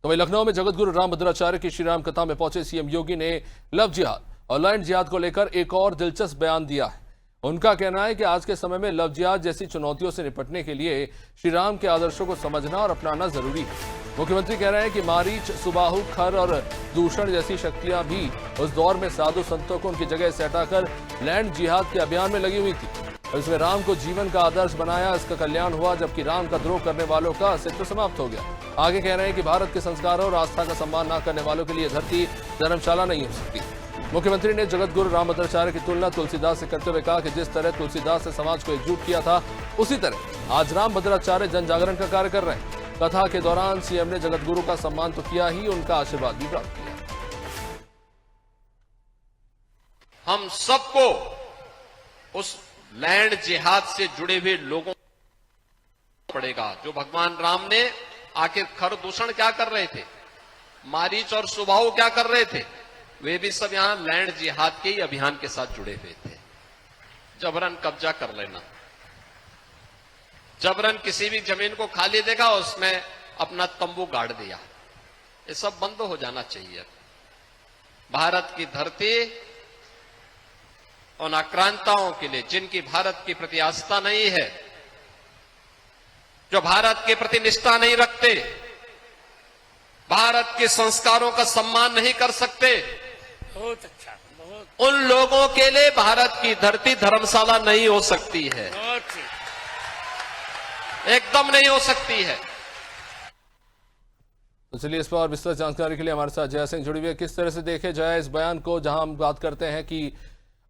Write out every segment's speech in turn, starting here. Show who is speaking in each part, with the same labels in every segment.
Speaker 1: तो वहीं लखनऊ में जगत गुरु रामभद्राचार्य की श्री राम कथा में पहुंचे सीएम योगी ने लव जिहाद और लैंड जिहाद को लेकर एक और दिलचस्प बयान दिया है। उनका कहना है कि आज के समय में लव जिहाद जैसी चुनौतियों से निपटने के लिए श्री राम के आदर्शों को समझना और अपनाना जरूरी है। मुख्यमंत्री कह रहे हैं कि मारीच, सुबाहु, खर और दूषण जैसी शक्तियां भी उस दौर में साधु संतों को उनकी जगह से हटाकर लैंड जिहाद के अभियान में लगी हुई थी। इसमें राम को जीवन का आदर्श बनाया, इसका कल्याण हुआ, जबकि राम का द्रोह करने वालों का अस्तित्व समाप्त हो गया। आगे कह रहे हैं कि भारत के संस्कारों और आस्था का सम्मान न करने वालों के लिए धरती धर्मशाला नहीं हो सकती। मुख्यमंत्री ने जगत गुरु रामभद्राचार्य की तुलना तुलसीदास से करते हुए कहा कि जिस तरह तुलसीदास ने समाज को एकजुट किया था, उसी तरह आज रामभद्राचार्य जन जागरण का कार्य कर रहे हैं। कथा के दौरान सीएम ने जगत गुरु का सम्मान तो किया ही, उनका आशीर्वाद भी प्राप्त किया।
Speaker 2: हम सबको उस लैंड जिहाद से जुड़े हुए लोगों को पड़ेगा। जो भगवान राम ने आखिर खर दूषण क्या कर रहे थे, मारीच और सुबाहु क्या कर रहे थे, वे भी सब यहां लैंड जिहाद के ही अभियान के साथ जुड़े हुए थे। जबरन कब्जा कर लेना, जबरन किसी भी जमीन को खाली देखा उसमें अपना तंबू गाड़ दिया, ये सब बंद हो जाना चाहिए। भारत की धरती उन आक्रांताओं के लिए जिनकी भारत के प्रति आस्था नहीं है, जो भारत के प्रति निष्ठा नहीं रखते, भारत के संस्कारों का सम्मान नहीं कर सकते,
Speaker 3: बहुत अच्छा, बहुत
Speaker 2: उन लोगों के लिए भारत की धरती धर्मशाला नहीं हो सकती है, एकदम नहीं हो सकती है।
Speaker 1: तो चलिए इस पर और विस्तृत जानकारी के लिए हमारे साथ जय सिंह जुड़ी हुई है। किस तरह से देखे जाए इस बयान को, जहां हम बात करते हैं कि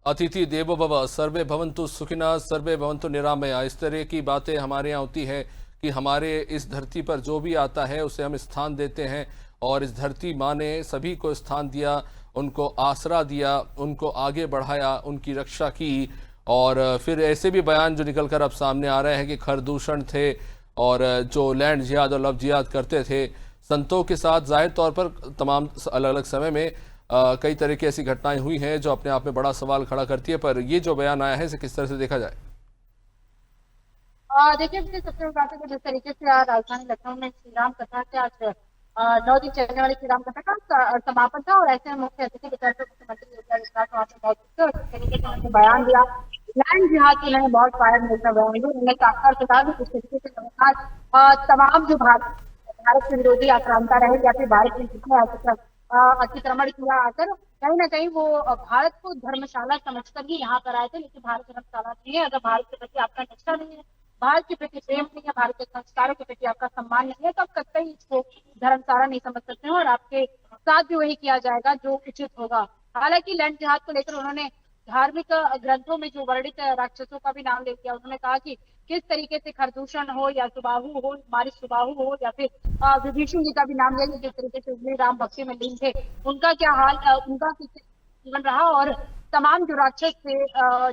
Speaker 1: अतिथि देवो भव, सर्वे भवन्तु सुखिनः, सर्वे भवन्तु निरामया, इस तरह की बातें हमारे यहाँ होती है कि हमारे इस धरती पर जो भी आता है उसे हम स्थान देते हैं, और इस धरती माँ ने सभी को स्थान दिया, उनको आसरा दिया, उनको आगे बढ़ाया, उनकी रक्षा की। और फिर ऐसे भी बयान जो निकल कर अब सामने आ रहे हैं कि खरदूषण थे और जो लैंड जिहाद और लव जिहाद करते थे संतों के साथ, जाहिर तौर पर तमाम अलग अलग समय में कई तरह की ऐसी घटनाएं हुई हैं जो अपने आप में बड़ा सवाल खड़ा करती है। पर ये जो बयान आया है इसे किस तरह से देखा जाए?
Speaker 4: देखिए, सबसे बड़ी बात है कि जिस तरीके से आज राजधानी लखनऊ में श्री राम कथा के आज 9 दिन चलने वाली श्री राम कथा का समापन था, और ऐसे में मुख्य अतिथि के तौर पर मुख्यमंत्री योगी आदित्यनाथ वहां पर मौजूद थे और जिस तरीके से उन्होंने बयान दिया, लैंड जिहाद के उन्होंने बहुत फायर मिलकर बयान दिया। उन्होंने साक्षात कहा कि जिस तरीके से लगातार तमाम जो भारत के विरोधी आक्रांता रहे या फिर भारत के जितने अतिक्रमण किया आकर, कहीं ना कहीं वो भारत को धर्मशाला समझकर ही यहाँ पर आए थे, लेकिन भारत धर्मशाला नहीं है। अगर भारत के प्रति आपका निष्ठा नहीं है, भारत के प्रति प्रेम नहीं है, भारत के संस्कारों के प्रति आपका सम्मान नहीं है, तो आप कतई इसको धर्मशाला नहीं समझ सकते हैं, और आपके साथ भी वही किया जाएगा जो उचित होगा। हालांकि लैंड जिहाद को लेकर उन्होंने धार्मिक ग्रंथों में जो वर्णित राक्षसों का भी नाम ले लिया। उन्होंने कहा कि किस तरीके से खरदूषण हो या सुबाहु हो, मारीच सुबाहु हो, या फिर विभीषण जी का भी नाम ले लिया, जिस तरीके से राम भक्ति में लीन थे, उनका क्या हाल, उनका किस जीवन रहा, और तमाम जो राक्षस थे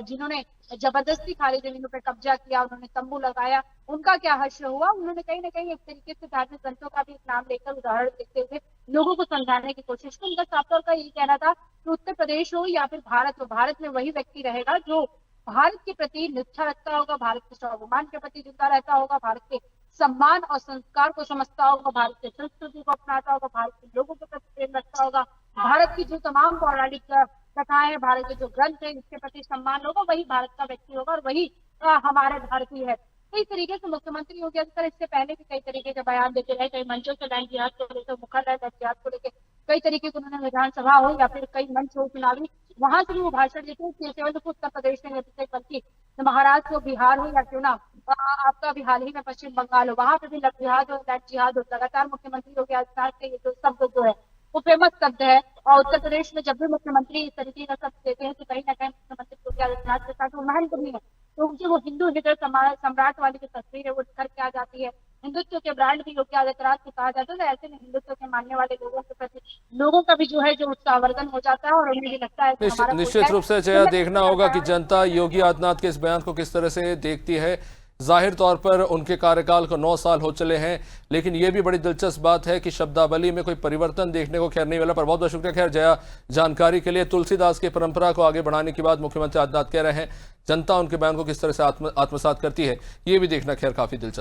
Speaker 4: जिन्होंने जबरदस्ती खाली जमीनों पर कब्जा किया, उन्होंने तंबू लगाया, उनका क्या हश्र हुआ। उन्होंने कहीं ना कहीं एक तरीके से धार्मिक ग्रंथों का भी एक नाम लेकर उदाहरण देते हुए लोगों को समझाने की कोशिश की। उनका साफ तौर पर यही कहना था कि उत्तर प्रदेश हो या फिर भारत हो, भारत में वही व्यक्ति रहेगा जो भारत के प्रति निष्ठा रखता होगा, भारत के स्वाभिमान के प्रति जिंदा रहता होगा, भारत के सम्मान और संस्कार को समझता होगा, भारत के संस्कृति को अपनाता होगा, भारत के लोगों के प्रति प्रेम रखता होगा, भारत की जो तमाम पौराणिक कथाएं हैं, भारत के जो ग्रंथ है, इसके प्रति सम्मान होगा, वही भारत का व्यक्ति होगा और वही हमारे भारतीय है। तो इस तरीके से मुख्यमंत्री योगी आदित्यनाथ इससे पहले भी कई तरीके के बयान देते रहे, कई मंचों से लैंड जिहाद को लेकर, मुखर लैंड जिहाद को लेकर कई तरीके के उन्होंने विधानसभा हो या फिर कई मंच हो चुनावी, वहां से भी वो भाषण देते हैं। केवल उत्तर प्रदेश में नहीं बल्कि महाराष्ट्र हो, बिहार हो, या क्यों ना आपका अभी हाल ही में पश्चिम बंगाल हो, वहां पे भी लव जिहाद और लैंड जिहाद हो। लगातार मुख्यमंत्री योगी आदित्यनाथ के ये जो शब्द जो है वो फेमस शब्द है, और उत्तर प्रदेश में जब भी मुख्यमंत्री इस तरीके का शब्द देते हैं तो कहीं ना कहीं मुख्यमंत्री योगी आदित्यनाथ के साथ वो महंत भी है, तो उनकी वो हिंदू हृदय सम्राट वाली जो तस्वीर है वो निखर के आ जाती है। हिंदुत्व के ब्रांड भी योगी आदित्यनाथ को कहा जाता है, तो ऐसे में हिंदुत्व के मानने वाले लोगों के प्रति लोगों का भी जो है जो उत्साहवर्धन हो जाता है, और उन्हें भी लगता है कि हमारा
Speaker 1: निश्चित रूप से जया देखना होगा कि जनता योगी आदित्यनाथ के इस बयान को किस तरह से देखती है। जाहिर तौर पर उनके कार्यकाल को 9 साल हो चले हैं, लेकिन यह भी बड़ी दिलचस्प बात है कि शब्दावली में कोई परिवर्तन देखने को खैर नहीं मिला। पर बहुत बहुत शुक्रिया खैर जया जानकारी के लिए। तुलसीदास की परंपरा को आगे बढ़ाने की बात मुख्यमंत्री आदित्यनाथ कह रहे हैं, जनता उनके बयान को किस तरह से आत्मसात करती है ये भी देखना खैर काफी दिलचस्प।